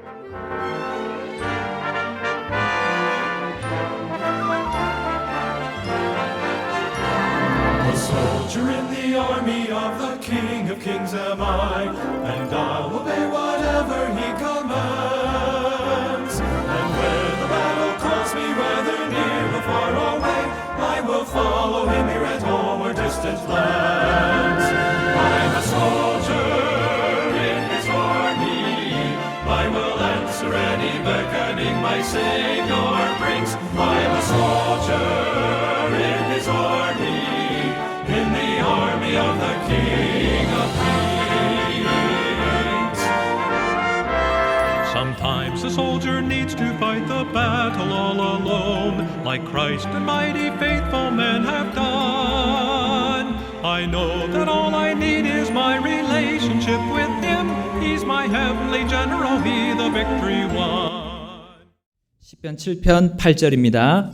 A soldier in the army of the King of Kings am I, and I'll obey whatever he commands. And where the battle calls me, whether near or far away, I will follow him here at home or distant lands. I'm a soldier in his army, I will answer any beckoning my Savior brings. I'm a soldier in his army, in the army of the King of Kings. Sometimes a soldier needs to fight the battle all alone, like Christ and mighty faithful men have done. I know that all I need is my relationship with Him. He's my heavenly general, He the victory won. 시편 7편 8절입니다.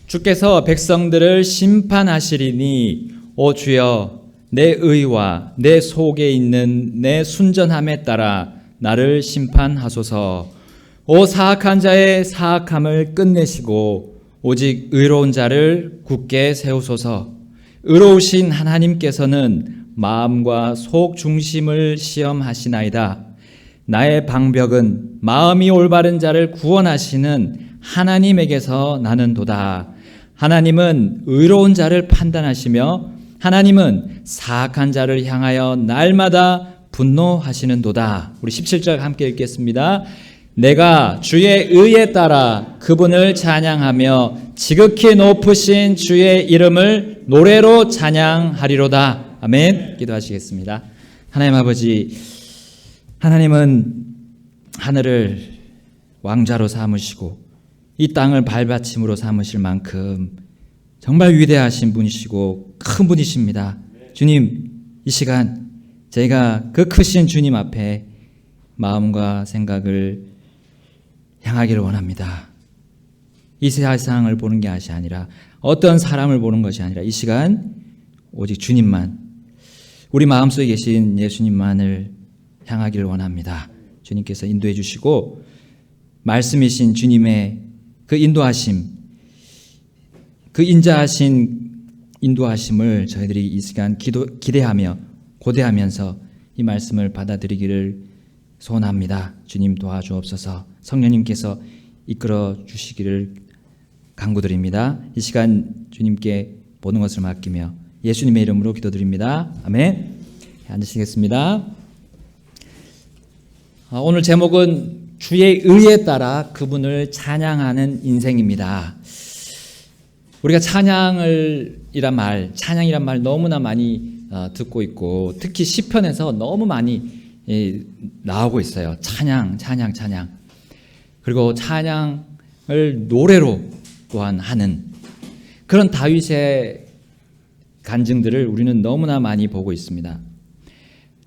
주께서 백성들을 심판하시리니 오 주여 내 의와 내 속에 있는 내 순전함에 따라 나를 심판하소서. 오 사악한 자의 사악함을 끝내시고 오직 의로운 자를 굳게 세우소서. 의로우신 하나님께서는 마음과 속 중심을 시험하시나이다. 나의 방벽은 마음이 올바른 자를 구원하시는 하나님에게서 나는도다. 하나님은 의로운 자를 판단하시며 하나님은 사악한 자를 향하여 날마다 분노하시는도다. 우리 17절 함께 읽겠습니다. 내가 주의 의에 따라 그분을 찬양하며 지극히 높으신 주의 이름을 노래로 찬양하리로다. 아멘. 기도하시겠습니다. 하나님 아버지, 하나님은 하늘을 왕좌로 삼으시고 이 땅을 발받침으로 삼으실 만큼 정말 위대하신 분이시고 큰 분이십니다. 주님, 이 시간 저희가 그 크신 주님 앞에 마음과 생각을 향하기를 원합니다. 이 세상을 보는 것이 아니라 어떤 사람을 보는 것이 아니라 이 시간 오직 주님만, 우리 마음속에 계신 예수님만을 향하기를 원합니다. 주님께서 인도해 주시고 말씀이신 주님의 그 인도하심, 그 인자하신 인도하심을 저희들이 이 시간 기대하며 고대하면서 이 말씀을 받아들이기를 소원합니다. 주님 도와주옵소서. 성령님께서 이끌어 주시기를 간구드립니다. 이 시간 주님께 모든 것을 맡기며 예수님의 이름으로 기도드립니다. 아멘. 앉으시겠습니다. 오늘 제목은 주의 의에 따라 그분을 찬양하는 인생입니다. 우리가 찬양이란 말 너무나 많이 듣고 있고 특히 시편에서 너무 많이 나오고 있어요. 찬양. 그리고 찬양을 노래로 또한 하는 그런 다윗의 간증들을 우리는 너무나 많이 보고 있습니다.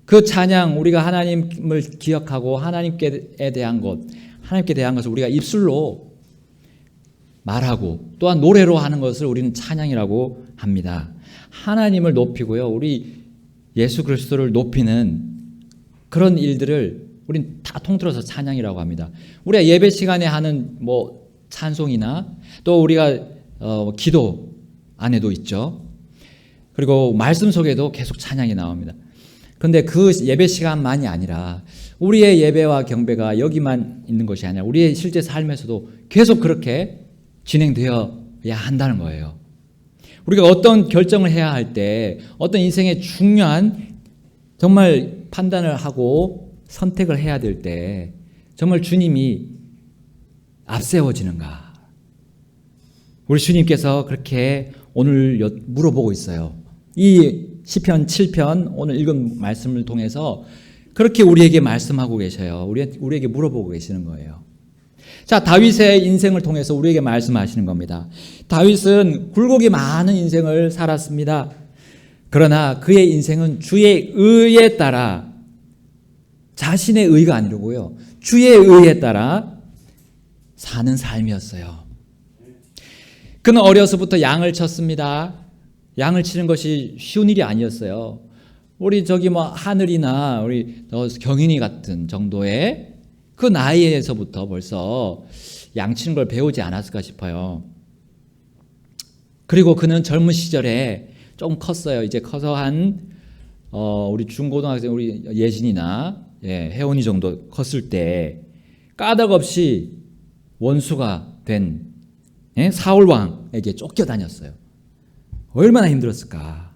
그 찬양, 우리가 하나님을 기억하고 하나님께 대한 것을 우리가 입술로 말하고 또한 노래로 하는 것을 우리는 찬양이라고 합니다. 하나님을 높이고요, 우리 예수 그리스도를 높이는 그런 일들을 우린 다 통틀어서 찬양이라고 합니다. 우리가 예배 시간에 하는 찬송이나 또 우리가 기도 안에도 있죠. 그리고 말씀 속에도 계속 찬양이 나옵니다. 그런데 그 예배 시간만이 아니라 우리의 예배와 경배가 여기만 있는 것이 아니라 우리의 실제 삶에서도 계속 그렇게 진행되어야 한다는 거예요. 우리가 어떤 결정을 해야 할 때, 어떤 인생의 중요한 정말 판단을 하고 선택을 해야 될 때 정말 주님이 앞세워지는가? 우리 주님께서 그렇게 오늘 물어보고 있어요. 이 시편 7편 오늘 읽은 말씀을 통해서 그렇게 우리에게 말씀하고 계셔요. 우리에게 물어보고 계시는 거예요. 자, 다윗의 인생을 통해서 우리에게 말씀하시는 겁니다. 다윗은 굴곡이 많은 인생을 살았습니다. 그러나 그의 인생은 주의 의에 따라, 자신의 의가 아니고요, 주의 의에 따라 사는 삶이었어요. 그는 어려서부터 양을 쳤습니다. 양을 치는 것이 쉬운 일이 아니었어요. 우리 하늘이나 우리 경인이 같은 정도의 그 나이에서부터 벌써 양치는 걸 배우지 않았을까 싶어요. 그리고 그는 젊은 시절에 좀 컸어요. 이제 커서 우리 중고등학생 우리 예진이나 혜원이 정도 컸을 때 까닭없이 원수가 된 사울 왕에게 쫓겨다녔어요. 얼마나 힘들었을까.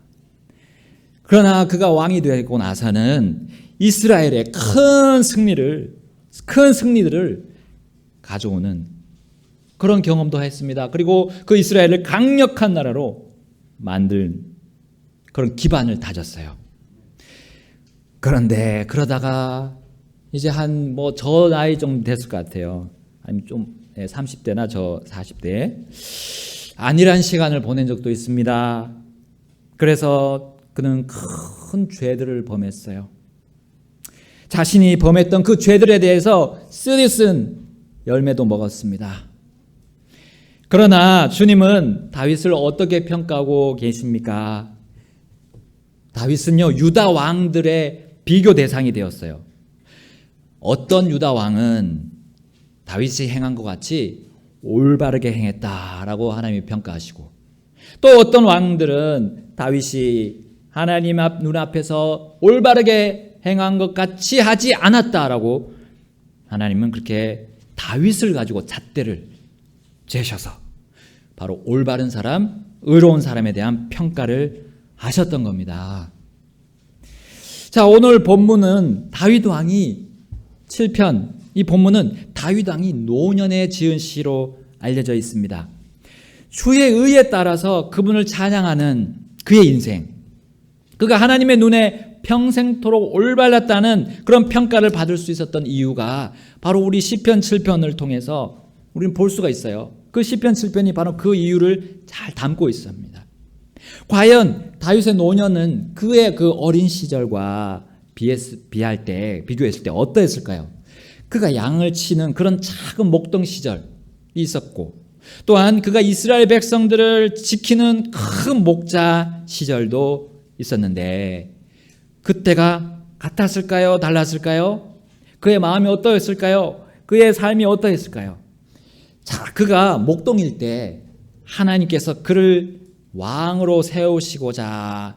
그러나 그가 왕이 되고 나서는 이스라엘의 큰 승리들을 가져오는 그런 경험도 했습니다. 그리고 그 이스라엘을 강력한 나라로 만든 그런 기반을 다졌어요. 그런데 그러다가 이제 저 나이 정도 됐을 것 같아요. 아니면 좀 30대나 저 40대 안일한 시간을 보낸 적도 있습니다. 그래서 그는 큰 죄들을 범했어요. 자신이 범했던 그 죄들에 대해서 쓰디쓴 열매도 먹었습니다. 그러나 주님은 다윗을 어떻게 평가하고 계십니까? 다윗은요, 유다 왕들의 비교 대상이 되었어요. 어떤 유다 왕은 다윗이 행한 것 같이 올바르게 행했다라고 하나님이 평가하시고, 또 어떤 왕들은 다윗이 하나님 눈앞에서 올바르게 행한 것 같이 하지 않았다라고 하나님은 그렇게 다윗을 가지고 잣대를 재셔서 바로 올바른 사람, 의로운 사람에 대한 평가를 하셨던 겁니다. 자, 오늘 본문은 다윗 왕이 7편, 이 본문은 다윗 왕이 노년에 지은 시로 알려져 있습니다. 주의 의에 따라서 그분을 찬양하는 그의 인생, 그가 하나님의 눈에 평생토록 올바랐다는 그런 평가를 받을 수 있었던 이유가 바로 우리 시편 7편을 통해서 우리는 볼 수가 있어요. 그 시편 7편이 바로 그 이유를 잘 담고 있습니다. 과연 다윗의 노년은 그의 그 어린 시절과 비교했을 때 어떠했을까요? 그가 양을 치는 그런 작은 목동 시절이 있었고, 또한 그가 이스라엘 백성들을 지키는 큰 목자 시절도 있었는데, 그때가 같았을까요? 달랐을까요? 그의 마음이 어떠했을까요? 그의 삶이 어떠했을까요? 자, 그가 목동일 때 하나님께서 그를 왕으로 세우시고자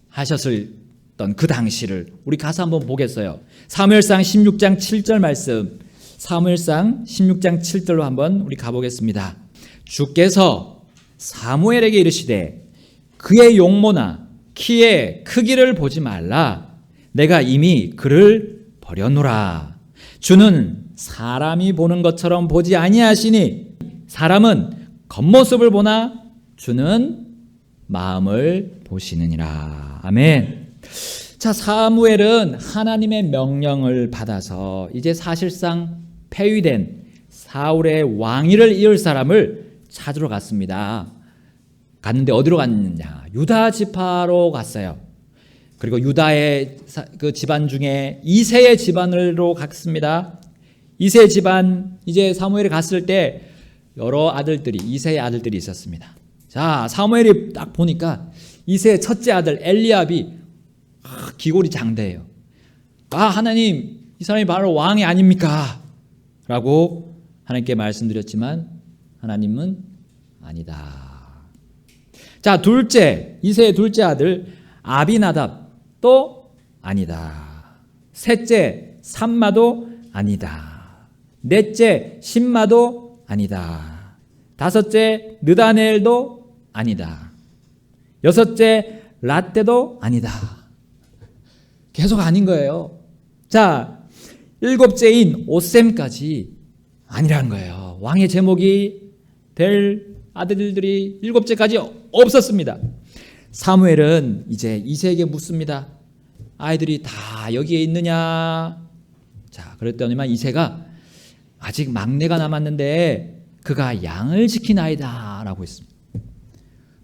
하셨던 그 당시를 우리 가서 한번 보겠어요. 사무엘상 16장 7절 말씀, 사무엘상 16장 7절로 한번 우리 가보겠습니다. 주께서 사무엘에게 이르시되 그의 용모나 키의 크기를 보지 말라. 내가 이미 그를 버려노라. 주는 사람이 보는 것처럼 보지 아니하시니 사람은 겉모습을 보나 주는 마음을 보시느니라. 아멘. 자, 사무엘은 하나님의 명령을 받아서 이제 사실상 폐위된 사울의 왕위를 이을 사람을 찾으러 갔습니다. 갔는데 어디로 갔느냐? 유다 지파로 갔어요. 그리고 유다의 그 집안 중에 이새의 집안으로 갔습니다. 이새 집안, 이제 사무엘이 갔을 때 여러 아들들이, 이새의 아들들이 있었습니다. 자, 사무엘이 딱 보니까 이새의 첫째 아들 엘리압이 기골이 장대예요. 하나님, 이 사람이 바로 왕이 아닙니까? 라고 하나님께 말씀드렸지만 하나님은 아니다. 자, 둘째, 이새의 둘째 아들 아비나답도 아니다. 셋째 삼마도 아니다. 넷째 신마도 아니다. 다섯째 느다넬도 아니다. 여섯째 라떼도 아니다. 계속 아닌 거예요. 자, 일곱째인 오셈까지 아니라는 거예요. 왕의 제목이 될 아들들이 일곱째까지 없었습니다. 사무엘은 이제 이새에게 묻습니다. 아이들이 다 여기에 있느냐? 자, 그랬더니만 이새가 아직 막내가 남았는데 그가 양을 지키나이다 라고 했습니다.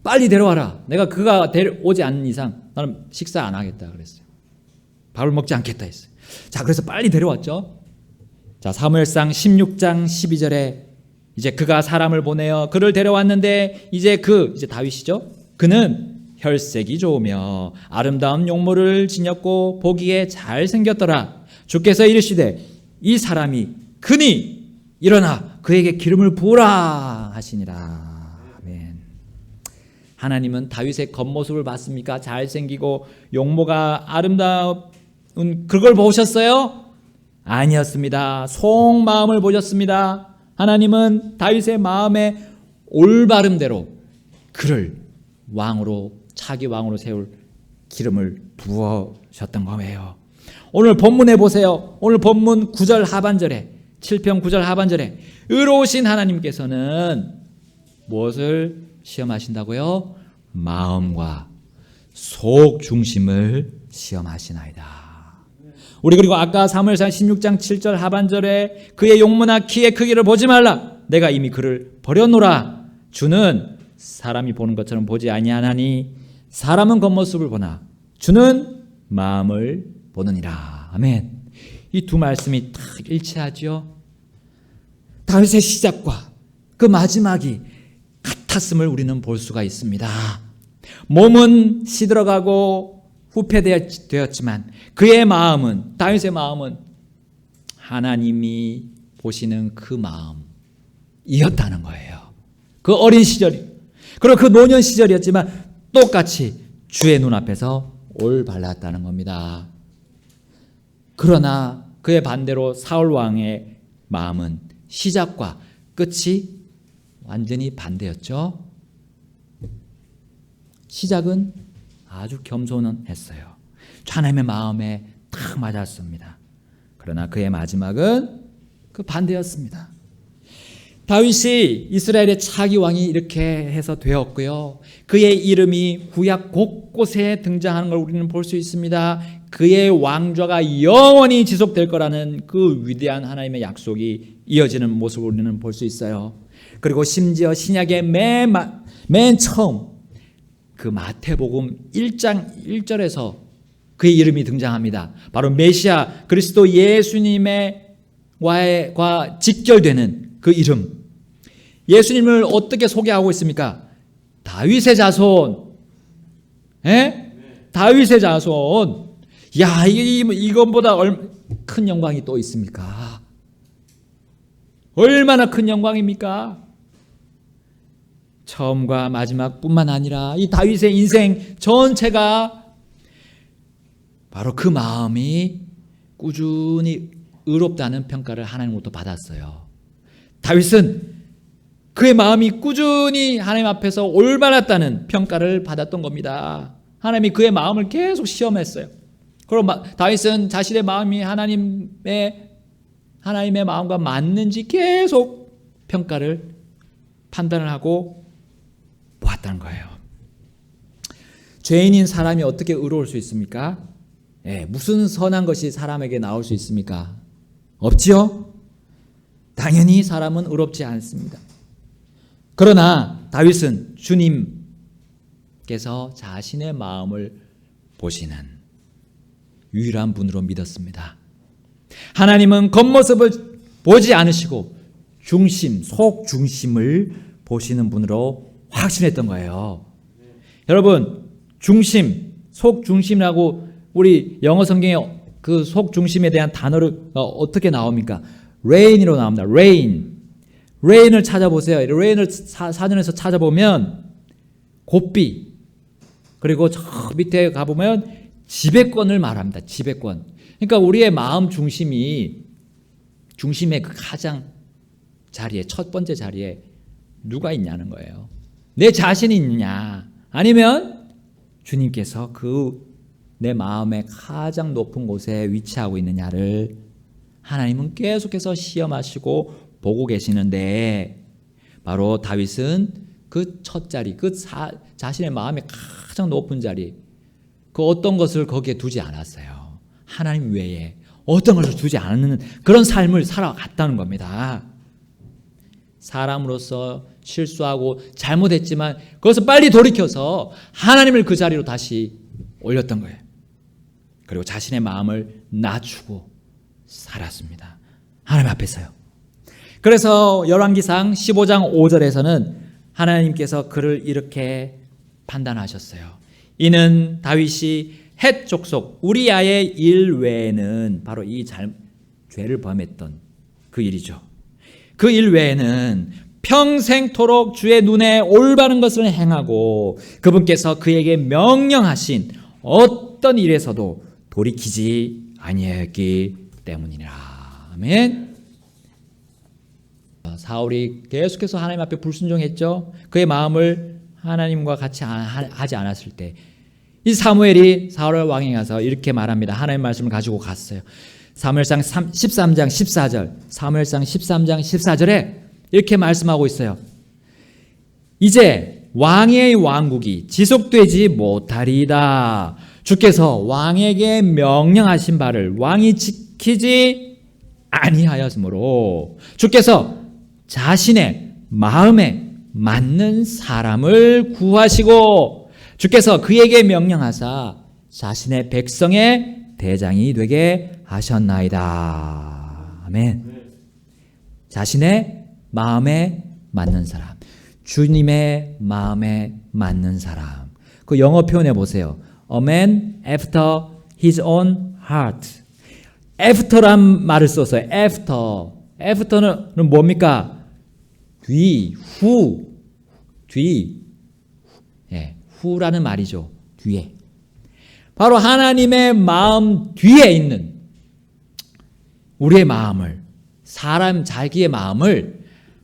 빨리 데려와라. 내가 그가 데려오지 않는 이상 나는 식사 안 하겠다 그랬어요. 밥을 먹지 않겠다 했어요. 자, 그래서 빨리 데려왔죠. 자, 사무엘상 16장 12절에 이제 그가 사람을 보내어 그를 데려왔는데 이제 다윗이죠. 그는 혈색이 좋으며 아름다운 용모를 지녔고 보기에 잘생겼더라. 주께서 이르시되 이 사람이 그니 일어나 그에게 기름을 부으라 하시니라. 아멘. 하나님은 다윗의 겉모습을 봤습니까? 잘생기고 용모가 아름다운 그걸 보셨어요? 아니었습니다. 속마음을 보셨습니다. 하나님은 다윗의 마음의 올바름대로 그를 왕으로, 차기 왕으로 세울 기름을 부으셨던 거예요. 오늘 본문에 보세요. 오늘 본문 9절 하반절에, 7편 9절 하반절에 의로우신 하나님께서는 무엇을 시험하신다고요? 마음과 속 중심을 시험하시나이다. 우리 그리고 아까 사무엘상 16장 7절 하반절에 그의 용모나 키의 크기를 보지 말라. 내가 이미 그를 버려놓으라. 주는 사람이 보는 것처럼 보지 아니하나니 사람은 겉모습을 보나 주는 마음을 보느니라. 아멘. 이 두 말씀이 딱 일치하죠. 다윗의 시작과 그 마지막이 같았음을 우리는 볼 수가 있습니다. 몸은 시들어가고 후패되었지만 그의 마음은, 다윗의 마음은 하나님이 보시는 그 마음이었다는 거예요. 그 어린 시절이, 그리고 그 노년 시절이었지만 똑같이 주의 눈앞에서 올바랐다는 겁니다. 그러나 그의 반대로 사울 왕의 마음은 시작과 끝이 완전히 반대였죠. 시작은 아주 겸손했어요. 하나님의 마음에 딱 맞았습니다. 그러나 그의 마지막은 그 반대였습니다. 다윗이 이스라엘의 차기 왕이 이렇게 해서 되었고요. 그의 이름이 구약 곳곳에 등장하는 걸 우리는 볼 수 있습니다. 그의 왕좌가 영원히 지속될 거라는 그 위대한 하나님의 약속이 이어지는 모습을 우리는 볼 수 있어요. 그리고 심지어 신약의 맨 처음 그 마태복음 1장 1절에서 그의 이름이 등장합니다. 바로 메시아 그리스도 예수님과 직결되는 그 이름. 예수님을 어떻게 소개하고 있습니까? 다윗의 자손. 예? 다윗의 자손. 야, 이것보다 큰 영광이 또 있습니까? 얼마나 큰 영광입니까? 처음과 마지막뿐만 아니라 이 다윗의 인생 전체가 바로 그 마음이 꾸준히 의롭다는 평가를 하나님으로부터 받았어요. 다윗은 그의 마음이 꾸준히 하나님 앞에서 올바랐다는 평가를 받았던 겁니다. 하나님이 그의 마음을 계속 시험했어요. 그리고 다윗은 자신의 마음이 하나님의 마음과 맞는지 계속 평가를 판단을 하고 보았다는 거예요. 죄인인 사람이 어떻게 의로울 수 있습니까? 무슨 선한 것이 사람에게 나올 수 있습니까? 없지요? 당연히 사람은 의롭지 않습니다. 그러나 다윗은 주님께서 자신의 마음을 보시는 유일한 분으로 믿었습니다. 하나님은 겉모습을 보지 않으시고 중심, 속 중심을 보시는 분으로 확신했던 거예요. 여러분, 중심, 속 중심이라고 우리 영어 성경에 그 속 중심에 대한 단어를 어떻게 나옵니까? rain으로 나옵니다. rain을 찾아보세요. rain을 사전에서 찾아보면 곱비, 그리고 저 밑에 가보면 지배권을 말합니다. 지배권. 그러니까 우리의 마음 중심의 그 가장 자리에, 첫 번째 자리에 누가 있냐는 거예요. 내 자신이 있느냐, 아니면 주님께서 그 내 마음의 가장 높은 곳에 위치하고 있느냐를 하나님은 계속해서 시험하시고 보고 계시는데, 바로 다윗은 그 첫 자리, 자신의 마음의 가장 높은 자리, 그 어떤 것을 거기에 두지 않았어요. 하나님 외에 어떤 것을 두지 않는 그런 삶을 살아갔다는 겁니다. 사람으로서 실수하고 잘못했지만 그것을 빨리 돌이켜서 하나님을 그 자리로 다시 올렸던 거예요. 그리고 자신의 마음을 낮추고 살았습니다. 하나님 앞에서요. 그래서 열왕기상 15장 5절에서는 하나님께서 그를 이렇게 판단하셨어요. 이는 다윗이 헷 족속 우리아의 일 외에는, 바로 죄를 범했던 그 일이죠. 그 일 외에는 평생토록 주의 눈에 올바른 것을 행하고 그분께서 그에게 명령하신 어떤 일에서도 돌이키지 아니하였기 때문이라. 아멘. 사울이 계속해서 하나님 앞에 불순종했죠. 그의 마음을 하나님과 같이 하지 않았을 때 이 사무엘이 사울 왕에 가서 이렇게 말합니다. 하나님의 말씀을 가지고 갔어요. 사무엘상 13장 14절, 사무엘상 13장 14절에 이렇게 말씀하고 있어요. 이제 왕의 왕국이 지속되지 못하리이다. 주께서 왕에게 명령하신 바를 왕이 지키지 아니하였으므로 주께서 자신의 마음에 맞는 사람을 구하시고 주께서 그에게 명령하사 자신의 백성의 대장이 되게 하셨나이다. 아멘. 자신의 마음에 맞는 사람, 주님의 마음에 맞는 사람. 그 영어 표현해 보세요. A man after his own heart. after란 말을 썼어요. after는 뭡니까? 뒤, 후, 뒤. 예, 후라는 말이죠. 뒤에. 바로 하나님의 마음 뒤에 있는 우리의 마음을, 사람 자기의 마음을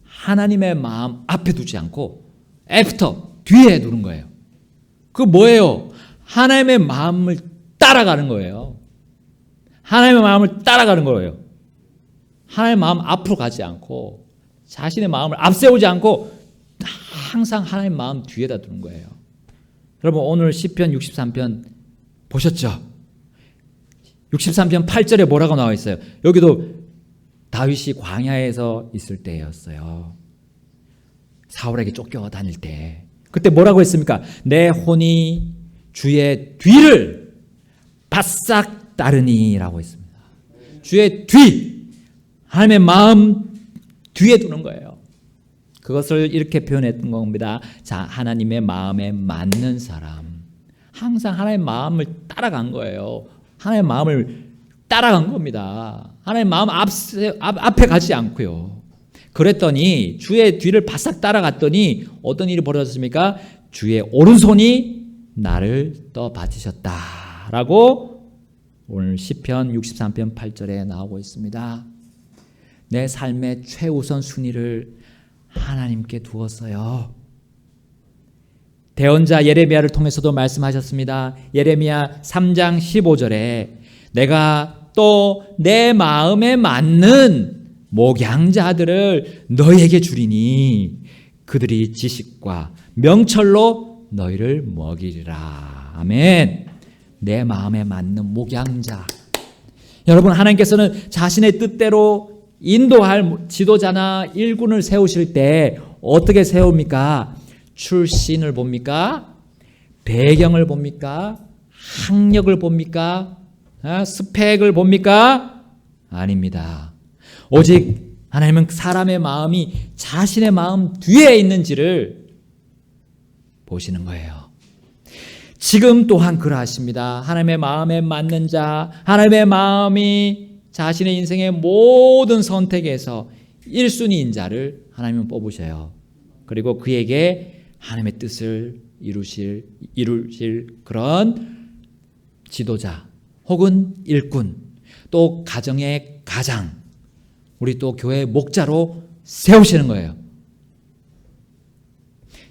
하나님의 마음 앞에 두지 않고 after, 뒤에 두는 거예요. 그 뭐예요? 하나님의 마음을 따라가는 거예요. 하나님의 마음을 따라가는 거예요. 하나님의 마음 앞으로 가지 않고 자신의 마음을 앞세우지 않고 항상 하나님의 마음 뒤에다 두는 거예요. 여러분 오늘 시편 63편 보셨죠? 63편 8절에 뭐라고 나와 있어요? 여기도 다윗이 광야에서 있을 때였어요. 사울에게 쫓겨다닐 때. 그때 뭐라고 했습니까? 내 혼이 주의 뒤를 바싹 따르니라고 했습니다. 주의 뒤, 하나님의 마음 뒤에 두는 거예요. 그것을 이렇게 표현했던 겁니다. 자, 하나님의 마음에 맞는 사람. 항상 하나님의 마음을 따라간 거예요. 하나님의 마음을 따라간 겁니다. 하나님의 마음 앞에 가지 않고요. 그랬더니 주의 뒤를 바싹 따라갔더니 어떤 일이 벌어졌습니까? 주의 오른손이 나를 떠받치셨다라고 오늘 시편 63편 8절에 나오고 있습니다. 내 삶의 최우선 순위를 하나님께 두었어요. 대언자 예레미야를 통해서도 말씀하셨습니다. 예레미야 3장 15절에 내가 또 내 마음에 맞는 목양자들을 너희에게 주리니 그들이 지식과 명철로 너희를 먹이리라. 아멘. 내 마음에 맞는 목양자. 여러분 하나님께서는 자신의 뜻대로 인도할 지도자나 일꾼을 세우실 때 어떻게 세웁니까? 출신을 봅니까? 배경을 봅니까? 학력을 봅니까? 스펙을 봅니까? 아닙니다. 오직 하나님은 사람의 마음이 자신의 마음 뒤에 있는지를 보시는 거예요. 지금 또한 그러하십니다. 하나님의 마음에 맞는 자, 하나님의 마음이 자신의 인생의 모든 선택에서 1순위인 자를 하나님은 뽑으셔요. 그리고 그에게 하나님의 뜻을 이루실 그런 지도자 혹은 일꾼, 또 가정의 가장, 우리 또 교회의 목자로 세우시는 거예요.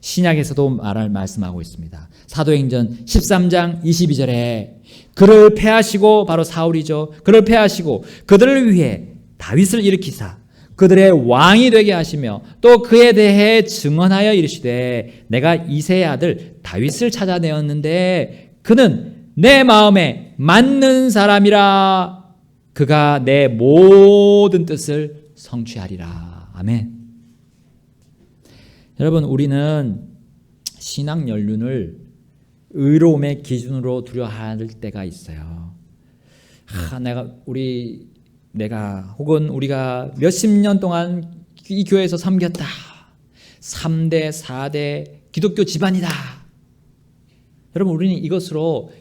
신약에서도 말씀하고 있습니다. 사도행전 13장 22절에 그를 패하시고, 바로 사울이죠. 그를 패하시고 그들을 위해 다윗을 일으키사 그들의 왕이 되게 하시며 또 그에 대해 증언하여 이르시되 내가 이새의 아들 다윗을 찾아내었는데 그는 내 마음에 맞는 사람이라. 그가 내 모든 뜻을 성취하리라. 아멘. 여러분 우리는 신앙 연륜을 의로움의 기준으로 두려워할 때가 있어요. 내가 혹은 우리가 몇십 년 동안 이 교회에서 섬겼다. 3대, 4대 기독교 집안이다. 여러분 우리는 이것으로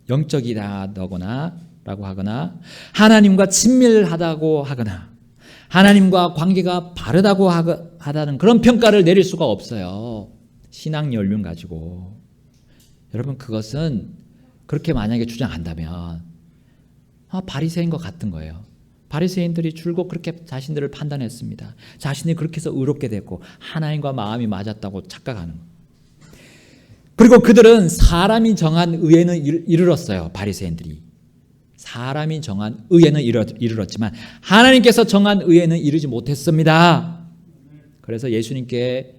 영적이라거나 하다라고 하거나 하나님과 친밀하다고 하거나 하나님과 관계가 바르다고 하다는 그런 평가를 내릴 수가 없어요. 신앙 연륜 가지고. 여러분 그것은 그렇게 만약에 주장한다면 바리새인과 같은 거예요. 바리새인들이 줄곧 그렇게 자신들을 판단했습니다. 자신이 그렇게 해서 의롭게 됐고 하나님과 마음이 맞았다고 착각하는 거예요. 그리고 그들은 사람이 정한 의에는 이르렀어요. 바리새인들이. 사람이 정한 의에는 이르렀지만 하나님께서 정한 의에는 이르지 못했습니다. 그래서 예수님께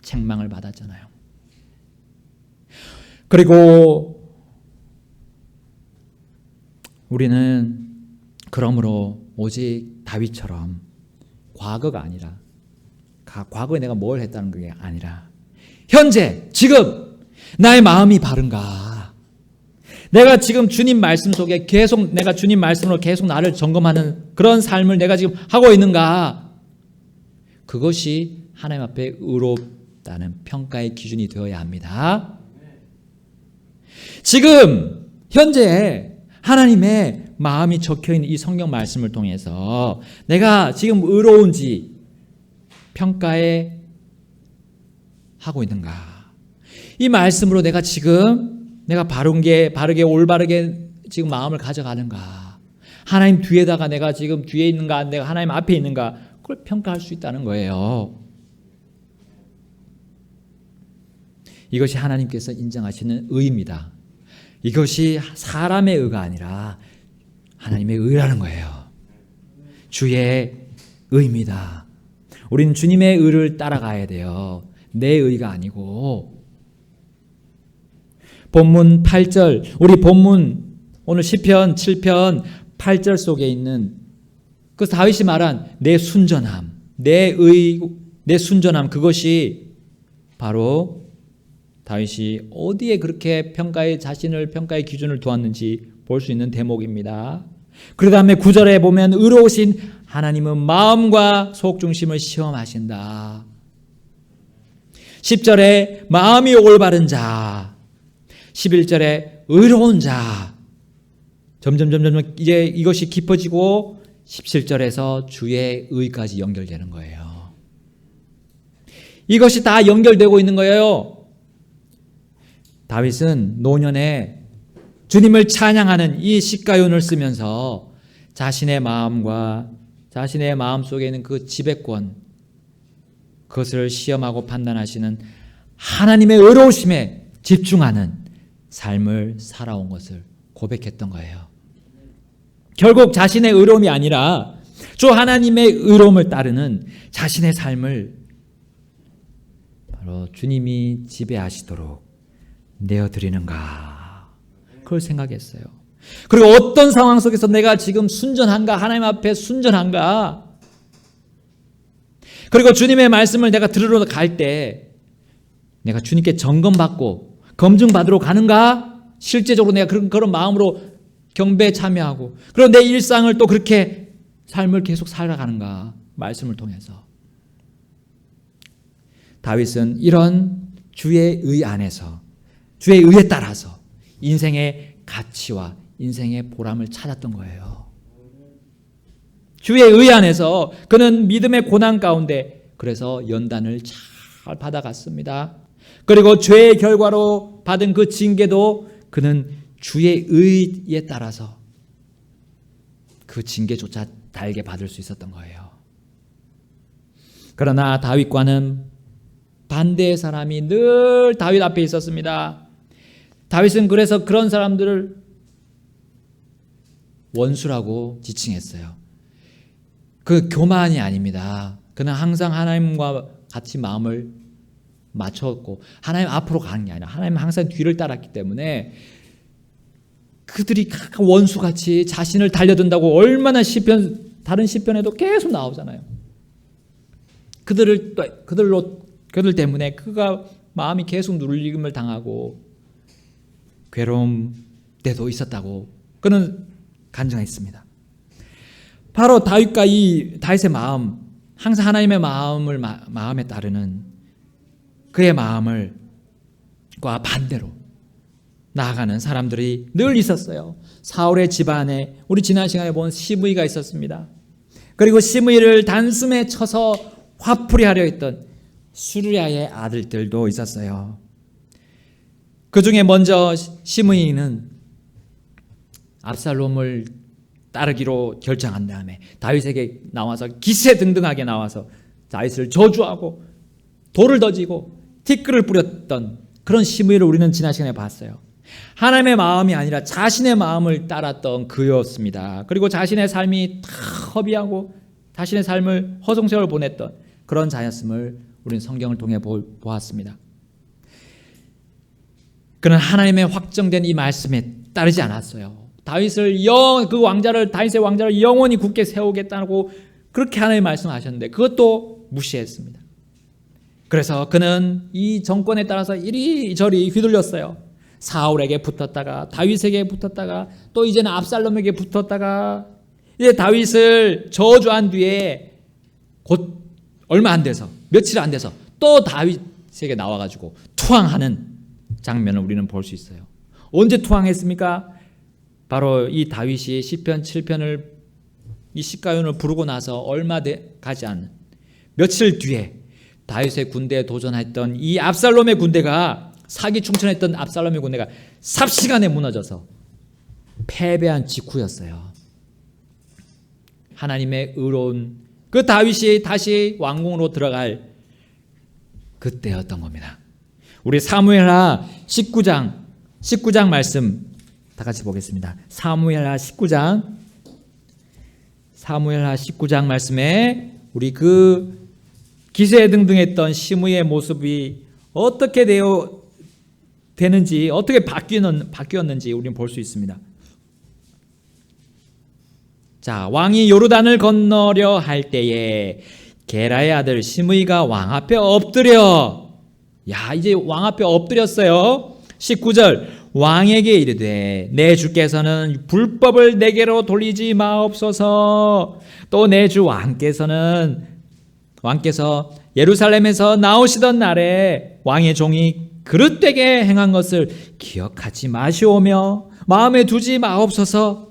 책망을 받았잖아요. 그리고 우리는 그러므로 오직 다윗처럼 과거가 아니라 과거에 내가 뭘 했다는 게 아니라 현재 지금 나의 마음이 바른가? 내가 지금 주님 말씀 속에 계속 내가 주님 말씀으로 계속 나를 점검하는 그런 삶을 내가 지금 하고 있는가? 그것이 하나님 앞에 의롭다는 평가의 기준이 되어야 합니다. 지금 현재 하나님의 마음이 적혀있는 이 성경 말씀을 통해서 내가 지금 의로운지 평가에 하고 있는가? 이 말씀으로 내가 지금 내가 바르게 올바르게 지금 마음을 가져가는가? 하나님 뒤에다가 내가 지금 뒤에 있는가? 내가 하나님 앞에 있는가? 그걸 평가할 수 있다는 거예요. 이것이 하나님께서 인정하시는 의입니다. 이것이 사람의 의가 아니라 하나님의 의라는 거예요. 주의 의입니다. 우리는 주님의 의를 따라가야 돼요. 내 의가 아니고. 본문 8절, 우리 본문 오늘 시편 7편 8절 속에 있는 그 다윗이 말한 내 순전함, 내 순전함, 그것이 바로 다윗이 어디에 그렇게 자신을 평가의 기준을 두었는지 볼 수 있는 대목입니다. 그 다음에 9절에 보면 의로우신 하나님은 마음과 속중심을 시험하신다. 10절에 마음이 올바른 자, 11절에 의로운 자, 점점 이제 이것이 깊어지고 17절에서 주의 의까지 연결되는 거예요. 이것이 다 연결되고 있는 거예요. 다윗은 노년에 주님을 찬양하는 이 시가연을 쓰면서 자신의 마음과 자신의 마음 속에 있는 그 지배권, 그것을 시험하고 판단하시는 하나님의 의로우심에 집중하는 삶을 살아온 것을 고백했던 거예요. 결국 자신의 의로움이 아니라 주 하나님의 의로움을 따르는 자신의 삶을 바로 주님이 지배하시도록 내어드리는가, 그걸 생각했어요. 그리고 어떤 상황 속에서 내가 지금 순전한가, 하나님 앞에 순전한가, 그리고 주님의 말씀을 내가 들으러 갈 때 내가 주님께 점검받고 검증받으러 가는가, 실제적으로 내가 그런 마음으로 경배에 참여하고 그리고 내 일상을 또 그렇게 삶을 계속 살아가는가, 말씀을 통해서. 다윗은 이런 주의 의 안에서, 주의 의에 따라서 인생의 가치와 인생의 보람을 찾았던 거예요. 주의 의 안에서 그는 믿음의 고난 가운데 그래서 연단을 잘 받아갔습니다. 그리고 죄의 결과로 받은 그 징계도 그는 주의 의에 따라서 그 징계조차 달게 받을 수 있었던 거예요. 그러나 다윗과는 반대의 사람이 늘 다윗 앞에 있었습니다. 다윗은 그래서 그런 사람들을 원수라고 지칭했어요. 그 교만이 아닙니다. 그는 항상 하나님과 같이 마음을 맞췄고 하나님 앞으로 가는 게 아니라 하나님 항상 뒤를 따랐기 때문에 그들이 원수같이 자신을 달려든다고 얼마나 다른 시편에도 계속 나오잖아요. 그들 때문에 그가 마음이 계속 눌림을 당하고 괴로움 때도 있었다고 그는 간증했습니다. 바로 다윗과 이 다윗의 마음, 항상 하나님의 마음에 따르는 그의 마음을 과 반대로 나아가는 사람들이 늘 있었어요. 사울의 집안에 우리 지난 시간에 본 시므이가 있었습니다. 그리고 시므이를 단숨에 쳐서 화풀이하려 했던 수르야의 아들들도 있었어요. 그 중에 먼저 시므이는 압살롬을 따르기로 결정한 다음에 다윗에게 나와서 기세등등하게 나와서 다윗을 저주하고 돌을 던지고 티끌을 뿌렸던 그런 시므이를 우리는 지난 시간에 봤어요. 하나님의 마음이 아니라 자신의 마음을 따랐던 그였습니다. 그리고 자신의 삶이 다 허비하고 자신의 삶을 허송세월 보냈던 그런 자였음을 우리는 성경을 통해 보았습니다. 그는 하나님의 확정된 이 말씀에 따르지 않았어요. 다윗의 왕자를 영원히 굳게 세우겠다고 그렇게 하나님의 말씀하셨는데 그것도 무시했습니다. 그래서 그는 이 정권에 따라서 이리저리 휘둘렸어요. 사울에게 붙었다가 다윗에게 붙었다가 또 이제는 압살롬에게 붙었다가 이제 다윗을 저주한 뒤에 곧 얼마 안 돼서 며칠 안 돼서 또 다윗에게 나와가지고 투항하는 장면을 우리는 볼 수 있어요. 언제 투항했습니까? 바로 이 다윗이 시편 7편을 이 시가연을 부르고 나서 얼마 가지 않은 며칠 뒤에 다윗의 군대에 도전했던 이 압살롬의 군대가 사기 충천했던 압살롬의 군대가 삽시간에 무너져서 패배한 직후였어요. 하나님의 의로운 그 다윗이 다시 왕궁으로 들어갈 그때였던 겁니다. 우리 사무엘하 19장 말씀 다 같이 보겠습니다. 사무엘하 19장 말씀에 우리 그 기세등등했던 시므이의 모습이 어떻게 되는지 어떻게 바뀌었는지 우리는 볼 수 있습니다. 자, 왕이 요르단을 건너려 할 때에 게라의 아들 시므이가 왕 앞에 엎드려 이제 왕 앞에 엎드렸어요. 19절 왕에게 이르되 내 주께서는 불법을 내게로 돌리지 마옵소서. 또 내 주 왕께서 예루살렘에서 나오시던 날에 왕의 종이 그릇되게 행한 것을 기억하지 마시오며 마음에 두지 마옵소서.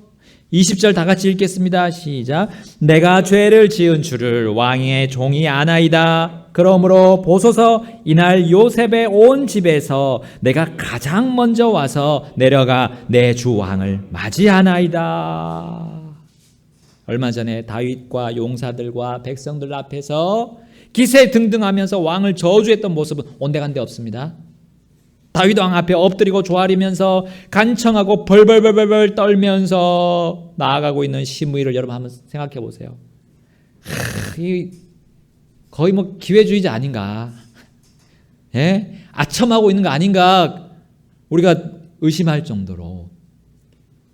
20절 다 같이 읽겠습니다. 시작. 내가 죄를 지은 줄을 왕의 종이 아나이다. 그러므로 보소서 이날 요셉의 온 집에서 내가 가장 먼저 와서 내려가 내 주 왕을 맞이하나이다. 얼마 전에 다윗과 용사들과 백성들 앞에서 기세등등하면서 왕을 저주했던 모습은 온데간데 없습니다. 다윗 왕 앞에 엎드리고 조아리면서 간청하고 벌벌벌벌 떨면서 나아가고 있는 시므이를 여러분 한번 생각해 보세요. 거의 뭐 기회주의자 아닌가? 예? 아첨하고 있는 거 아닌가? 우리가 의심할 정도로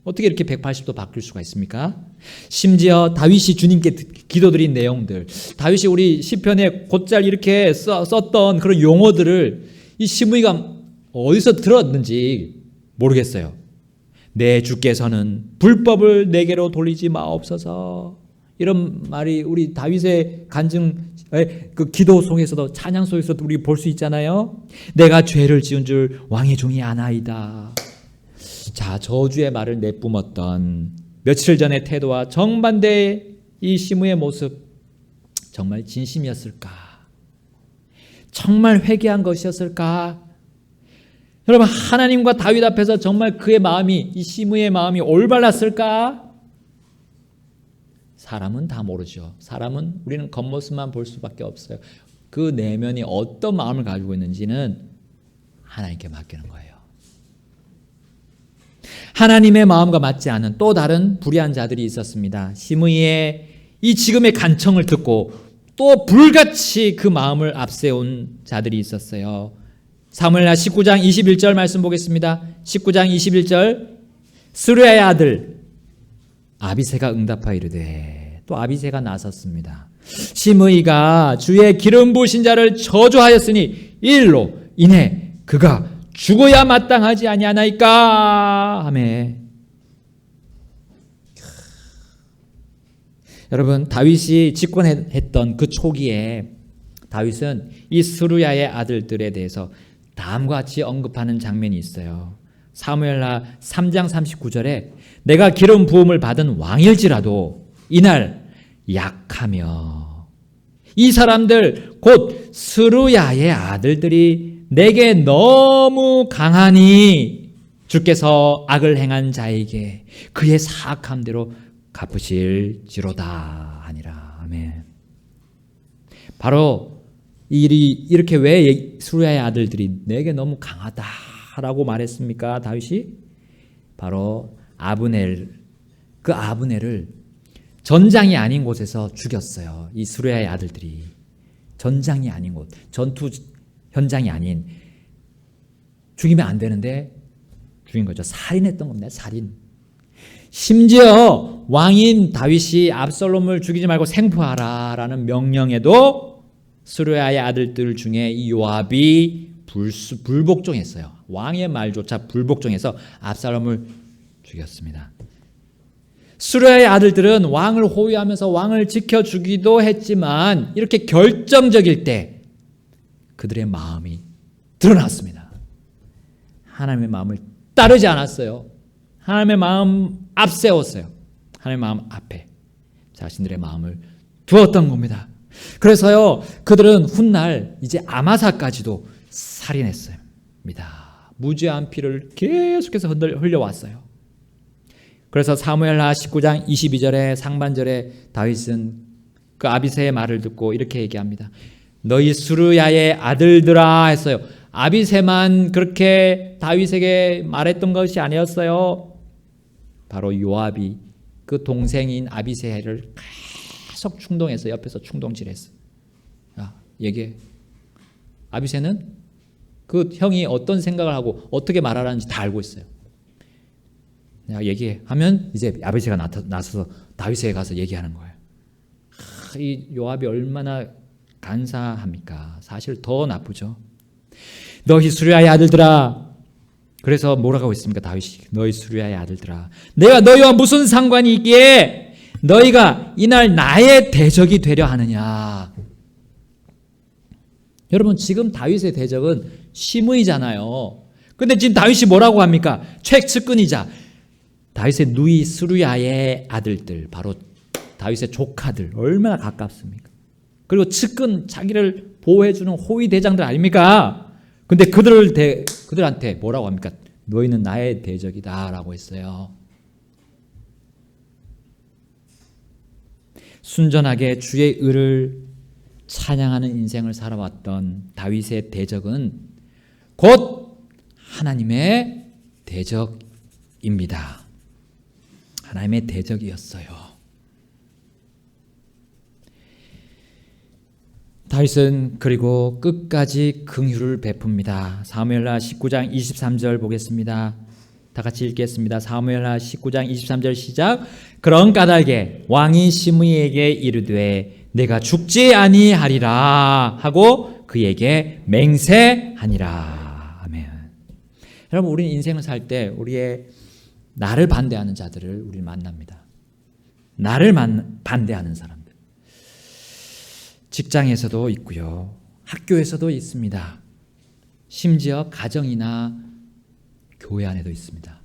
어떻게 이렇게 180도 바뀔 수가 있습니까? 심지어 다윗이 주님께 기도드린 내용들, 다윗이 우리 시편에 곧잘 이렇게 썼던 그런 용어들을 이 시므이가 어디서 들었는지 모르겠어요. 내 주께서는 불법을 내게로 돌리지 마옵소서. 이런 말이 우리 다윗의 그 기도 속에서도 찬양 속에서도 우리 볼 수 있잖아요. 내가 죄를 지은 줄 왕의 종이 아나이다. 자, 저주의 말을 내뿜었던 며칠 전의 태도와 정반대의 이 시므이의 모습, 정말 진심이었을까? 정말 회개한 것이었을까? 여러분, 하나님과 다윗 앞에서 정말 그의 마음이, 이 시므이의 마음이 올바랐을까? 사람은 다 모르죠. 사람은 우리는 겉모습만 볼 수밖에 없어요. 그 내면이 어떤 마음을 가지고 있는지는 하나님께 맡기는 거예요. 하나님의 마음과 맞지 않은 또 다른 불의한 자들이 있었습니다. 시므이의 이 지금의 간청을 듣고 또 불같이 그 마음을 앞세운 자들이 있었어요. 사무엘하 19장 21절 말씀 보겠습니다. 19장 21절 스루야의 아들 아비새가 응답하여 이르되, 또 아비새가 나섰습니다. 시므이가 주의 기름 부으신 자를 저주하였으니 이일로 인해 그가 죽어야 마땅하지 아니하나이까 하매. 여러분, 다윗이 집권했던 그 초기에 다윗은 이 스루야의 아들들에 대해서 다음과 같이 언급하는 장면이 있어요. 사무엘하 3장 39절에 내가 기름 부음을 받은 왕일지라도 이날 약하며 이 사람들 곧 스루야의 아들들이 내게 너무 강하니 주께서 악을 행한 자에게 그의 사악함대로 갚으실지로다 하니라. 아멘. 바로 이렇게 왜 스루야의 아들들이 내게 너무 강하다라고 말했습니까? 다윗이 바로 그 아브넬을 전장이 아닌 곳에서 죽였어요. 이 스루야의 아들들이 전장이 아닌 곳, 전투 현장이 아닌, 죽이면 안 되는데 죽인 거죠. 살인했던 겁니다. 살인. 심지어 왕인 다윗이 압살롬을 죽이지 말고 생포하라라는 명령에도 스루야의 아들들 중에 이 요압이 불복종했어요. 왕의 말조차 불복종해서 압살롬을 죽였습니다. 스루야의 아들들은 왕을 호위하면서 왕을 지켜주기도 했지만 이렇게 결정적일 때 그들의 마음이 드러났습니다. 하나님의 마음을 따르지 않았어요. 하나님의 마음 앞세웠어요. 하나님의 마음 앞에 자신들의 마음을 두었던 겁니다. 그래서요, 그들은 훗날 이제 아마사까지도 살인했습니다. 무죄한 피를 계속해서 흘려왔어요. 그래서 사무엘하 19장 22절에 상반절에 다윗은 그 아비새의 말을 듣고 이렇게 얘기합니다. 너희 스루야의 아들들아 했어요. 아비새만 그렇게 다윗에게 말했던 것이 아니었어요. 바로 요압이 그 동생인 아비새를 계속 충동해서 옆에서 충동질했어요. 얘기해. 아비새는 그 형이 어떤 생각을 하고 어떻게 말하라는지 다 알고 있어요. 내가 얘기해 하면 이제 아비새가 나서서 다윗에게 가서 얘기하는 거예요. 이 요압이 얼마나 간사합니까? 사실 더 나쁘죠. 너희 스루야의 아들들아. 그래서 뭐라고 했습니까? 다윗이 너희 스루야의 아들들아, 내가 너희와 무슨 상관이 있기에 너희가 이날 나의 대적이 되려 하느냐. 여러분, 지금 다윗의 대적은 시므이잖아요. 근데 지금 다윗이 뭐라고 합니까? 최측근이자 다윗의 누이 스루야의 아들들, 바로 다윗의 조카들, 얼마나 가깝습니까? 그리고 측근, 자기를 보호해주는 호위 대장들 아닙니까? 근데 그들한테 뭐라고 합니까? 너희는 나의 대적이다 라고 했어요. 순전하게 주의 의를 찬양하는 인생을 살아왔던 다윗의 대적은 곧 하나님의 대적입니다. 하나님의 대적이었어요. 다윗은 그리고 끝까지 긍휼을 베풉니다. 사무엘하 19장 23절 보겠습니다. 다 같이 읽겠습니다. 사무엘하 19장 23절 시작. 그런 까닭에 왕이 시므이에게 이르되 내가 죽지 아니하리라 하고 그에게 맹세하니라. 아멘. 여러분, 우리는 인생을 살 때 우리의 나를 반대하는 자들을 우리 만납니다. 나를 반대하는 사람들. 직장에서도 있고요. 학교에서도 있습니다. 심지어 가정이나 교회 안에도 있습니다.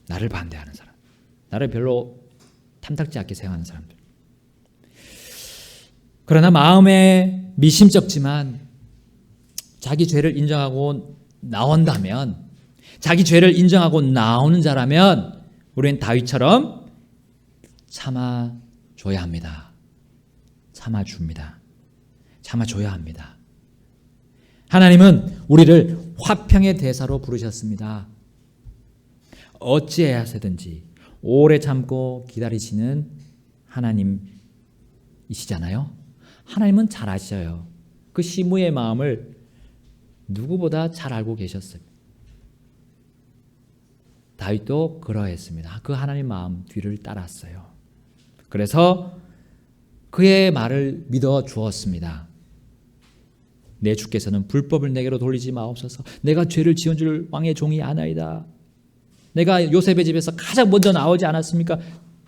나를 반대하는 사람. 나를 별로 탐탁지 않게 생각하는 사람들. 그러나 마음에 미심쩍지만 자기 죄를 인정하고 나온다면, 자기 죄를 인정하고 나오는 자라면 우리는 다윗처럼 참아줘야 합니다. 참아줍니다. 참아줘야 합니다. 하나님은 우리를 화평의 대사로 부르셨습니다. 어찌해야 하든지 오래 참고 기다리시는 하나님이시잖아요. 하나님은 잘 아셔요. 그 시므의 마음을 누구보다 잘 알고 계셨어요. 다윗도 그러했습니다. 그 하나님 마음 뒤를 따랐어요. 그래서 그의 말을 믿어 주었습니다. 내 주께서는 불법을 내게로 돌리지 마옵소서. 내가 죄를 지은 줄 왕의 종이 아나이다. 내가 요셉의 집에서 가장 먼저 나오지 않았습니까?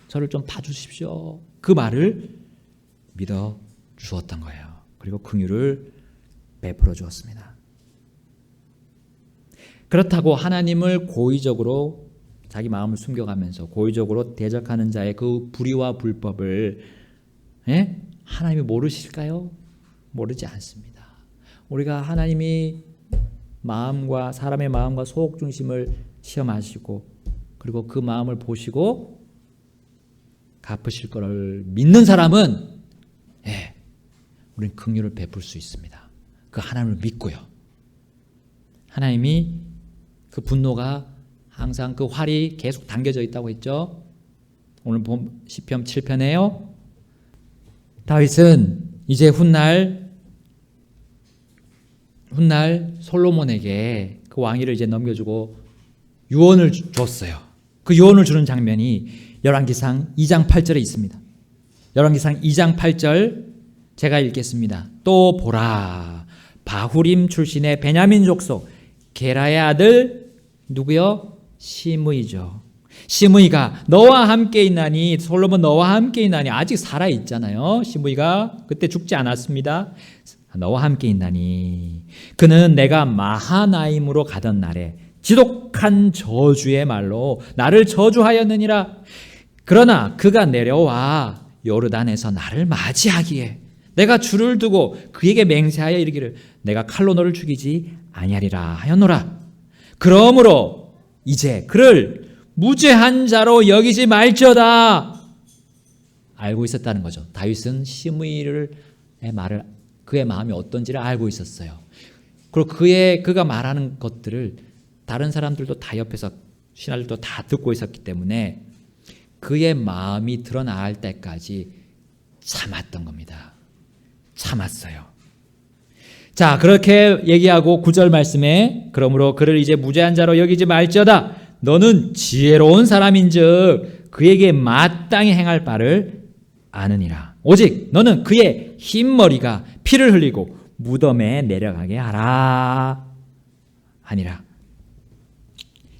저를 좀 봐주십시오. 그 말을 믿어 주었던 거예요. 그리고 긍휼을 베풀어 주었습니다. 그렇다고 하나님을 고의적으로 자기 마음을 숨겨가면서 고의적으로 대적하는 자의 그 불의와 불법을 하나님이 모르실까요? 모르지 않습니다. 우리가 하나님이 마음과 사람의 마음과 속 중심을 시험하시고 그리고 그 마음을 보시고 갚으실 것을 믿는 사람은 우리는 긍휼을 베풀 수 있습니다. 그 하나님을 믿고요. 하나님이 그 분노가 항상 그 활이 계속 당겨져 있다고 했죠. 오늘 시편 7편에요. 다윗은 이제 훗날 솔로몬에게 그 왕위를 이제 넘겨주고 유언을 줬어요. 그 유언을 주는 장면이 열왕기상 2장 8절에 있습니다. 열왕기상 2장 8절 제가 읽겠습니다. 또 보라, 바후림 출신의 베냐민 족속 게라의 아들 누구요? 시므이죠. 시므이가 너와 함께 있나니, 솔로몬 너와 함께 있나니, 아직 살아 있잖아요. 시므이가 그때 죽지 않았습니다. 너와 함께 있나니 그는 내가 마하나임으로 가던 날에 지독한 저주의 말로 나를 저주하였느니라. 그러나 그가 내려와 요르단에서 나를 맞이하기에 내가 줄을 두고 그에게 맹세하여 이르기를 내가 칼로 너를 죽이지 아니하리라 하였노라. 그러므로 이제 그를 무죄한 자로 여기지 말지어다. 알고 있었다는 거죠. 다윗은 시므이의 말을, 그의 마음이 어떤지를 알고 있었어요. 그리고 그가 말하는 것들을 다른 사람들도 다 옆에서 신하들도 다 듣고 있었기 때문에 그의 마음이 드러날 때까지 참았던 겁니다. 참았어요. 자, 그렇게 얘기하고 9절 말씀에 그러므로 그를 이제 무죄한 자로 여기지 말지어다. 너는 지혜로운 사람인즉 그에게 마땅히 행할 바를 아느니라. 오직 너는 그의 흰머리가 피를 흘리고 무덤에 내려가게 하라 하니라.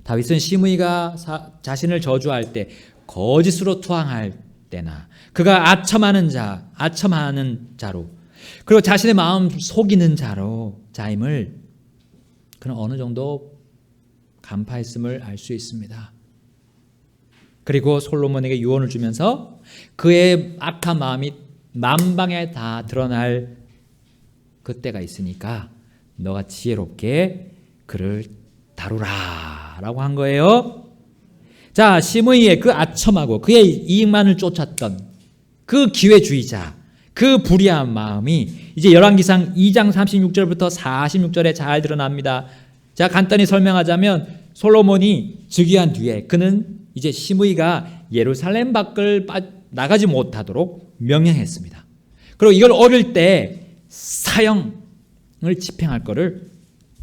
다윗은 시므이가 자신을 저주할 때, 거짓으로 투항할 때나 그가 아첨하는 자로, 그리고 자신의 마음 속이는 자임을 그는 어느 정도 간파했음을 알 수 있습니다. 그리고 솔로몬에게 유언을 주면서 그의 악한 마음이 만방에 다 드러날 그때가 있으니까 너가 지혜롭게 그를 다루라 라고 한 거예요. 자, 시므이의 그 아첨하고 그의 이익만을 쫓았던 그 기회주의자, 그 불의한 마음이 이제 열왕기상 2장 36절부터 46절에 잘 드러납니다. 자, 간단히 설명하자면 솔로몬이 즉위한 뒤에 그는 이제 시므이가 예루살렘 밖을 나가지 못하도록 명령했습니다. 그리고 이걸 어릴 때 사형을 집행할 것을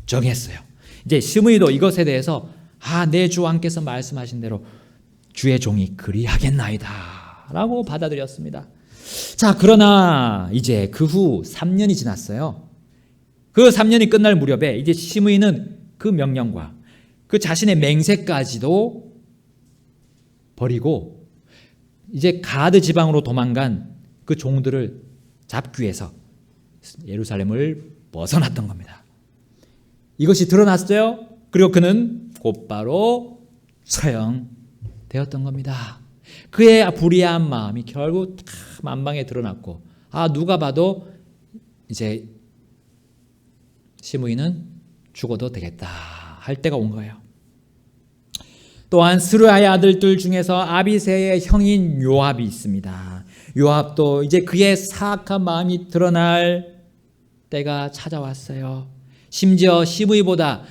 정했어요. 이제 시므이도 이것에 대해서 내 주 왕께서 말씀하신 대로 주의 종이 그리하겠나이다 라고 받아들였습니다. 자, 그러나 이제 그 후 3년이 지났어요. 그 3년이 끝날 무렵에 이제 시므이는 그 명령과 그 자신의 맹세까지도 버리고 이제 가드 지방으로 도망간 그 종들을 잡기 위해서 예루살렘을 벗어났던 겁니다. 이것이 드러났어요. 그리고 그는 곧바로 처형되었던 겁니다. 그의 불의한 마음이 결국 다 만방에 드러났고, 누가 봐도 이제 시므이는 죽어도 되겠다 할 때가 온 거예요. 또한 스루야의 아들들 중에서 아비새의 형인 요압이 있습니다. 요압도 이제 그의 사악한 마음이 드러날 때가 찾아왔어요. 심지어 시므이보다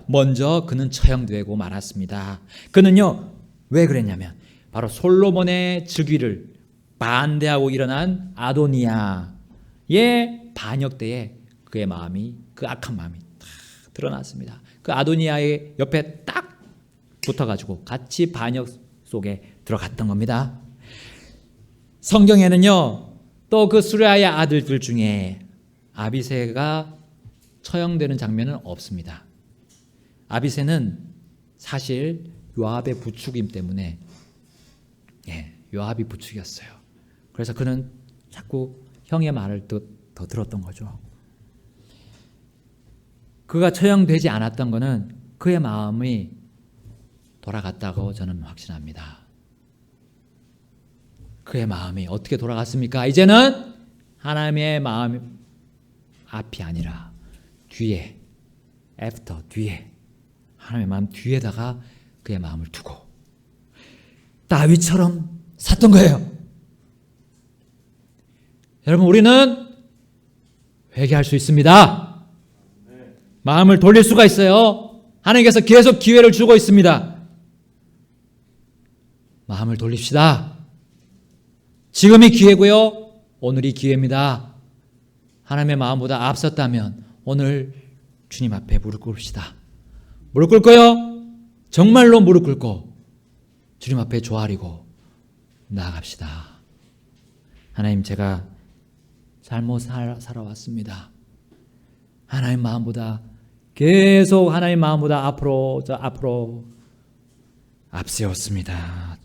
먼저 그는 처형되고 말았습니다. 그는요, 왜 그랬냐면 바로 솔로몬의 즉위를 반대하고 일어난 아도니아의 반역 때에 그의 마음이, 그 악한 마음이 딱 드러났습니다. 그 아도니아의 옆에 딱 붙어가지고 같이 반역 속에 들어갔던 겁니다. 성경에는요, 또 그 수레아의 아들들 중에 아비새가 처형되는 장면은 없습니다. 아비새는 사실 요압의 부축임 때문에 요압이 부축이었어요. 그래서 그는 자꾸 형의 말을 더 들었던 거죠. 그가 처형되지 않았던 것은 그의 마음이 돌아갔다고 저는 확신합니다. 그의 마음이 어떻게 돌아갔습니까? 이제는 하나님의 마음 앞이 아니라 뒤에, after, 뒤에, 하나님의 마음 뒤에다가 그의 마음을 두고 다윗처럼 샀던 거예요. 여러분, 우리는 회개할 수 있습니다. 마음을 돌릴 수가 있어요. 하나님께서 계속 기회를 주고 있습니다. 마음을 돌립시다. 지금이 기회고요. 오늘이 기회입니다. 하나님의 마음보다 앞섰다면 오늘 주님 앞에 무릎 꿇읍시다. 무릎 꿇고요. 정말로 무릎 꿇고 주님 앞에 조아리고 나아갑시다. 하나님, 제가 잘못 살아왔습니다. 하나님 마음보다 계속 하나님 마음보다 앞으로 앞세웠습니다.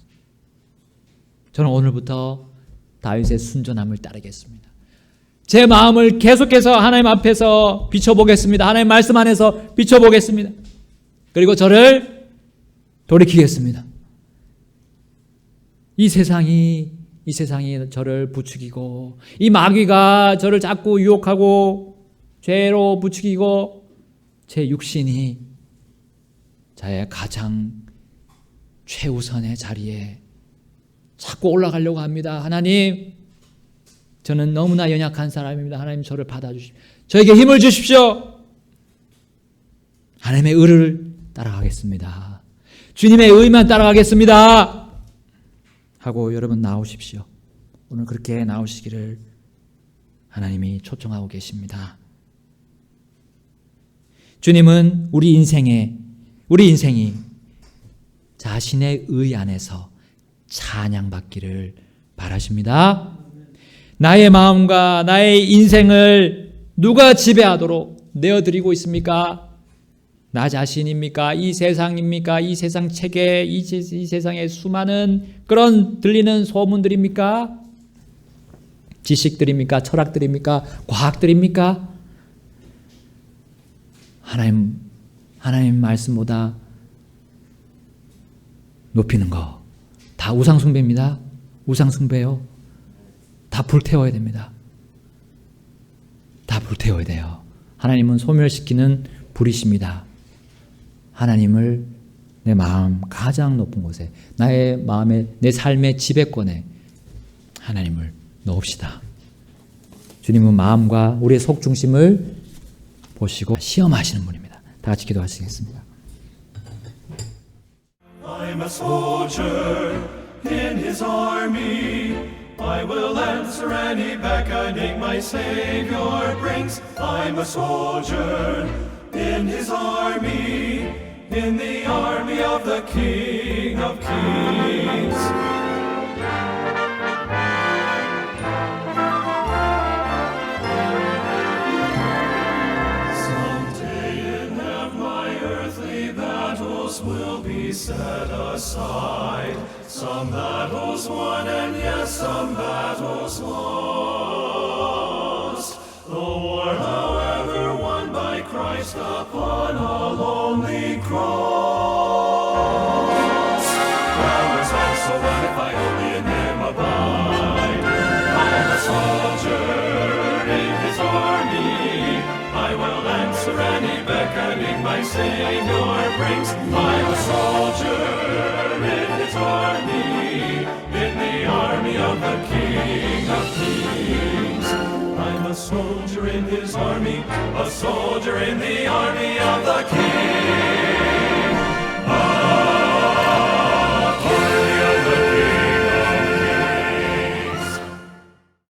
저는 오늘부터 다윗의 순전함을 따르겠습니다. 제 마음을 계속해서 하나님 앞에서 비춰보겠습니다. 하나님 말씀 안에서 비춰보겠습니다. 그리고 저를 돌이키겠습니다. 이 세상이 저를 부추기고, 이 마귀가 저를 자꾸 유혹하고 죄로 부추기고, 제 육신이 저의 가장 최우선의 자리에 자꾸 올라가려고 합니다. 하나님, 저는 너무나 연약한 사람입니다. 하나님, 저를 받아주십시오. 저에게 힘을 주십시오. 하나님의 의를 따라가겠습니다. 주님의 의만 따라가겠습니다. 하고 여러분 나오십시오. 오늘 그렇게 나오시기를 하나님이 초청하고 계십니다. 주님은 우리 인생이 자신의 의 안에서 찬양받기를 바라십니다. 나의 마음과 나의 인생을 누가 지배하도록 내어드리고 있습니까? 나 자신입니까? 이 세상입니까? 이 세상 체계, 이 세상의 수많은 그런 들리는 소문들입니까? 지식들입니까? 철학들입니까? 과학들입니까? 하나님 말씀보다 높이는 거 다 우상숭배입니다. 우상숭배요. 다 불태워야 됩니다. 다 불태워야 돼요. 하나님은 소멸시키는 불이십니다. 하나님을 내 마음 가장 높은 곳에, 나의 마음에, 내 삶의 지배권에 하나님을 넣읍시다. 주님은 마음과 우리의 속중심을 보시고 시험하시는 분입니다. 다 같이 기도하시겠습니다. I'm a soldier in his army. I will answer any beckoning my Savior brings. I'm a soldier in his army, in the army of the King of Kings. Someday in heaven my earthly battles will be set aside. Some battles won and yes, some battles lost. The war, however, won by Christ upon a lonely cross. Now is that so what if I only in Him abide? I'm a soldier in His army. I will answer any beckoning my Savior brings. I'm a soldier in His army, in the army of the King of Kings. I'm a soldier in His army, a soldier in the army of the King.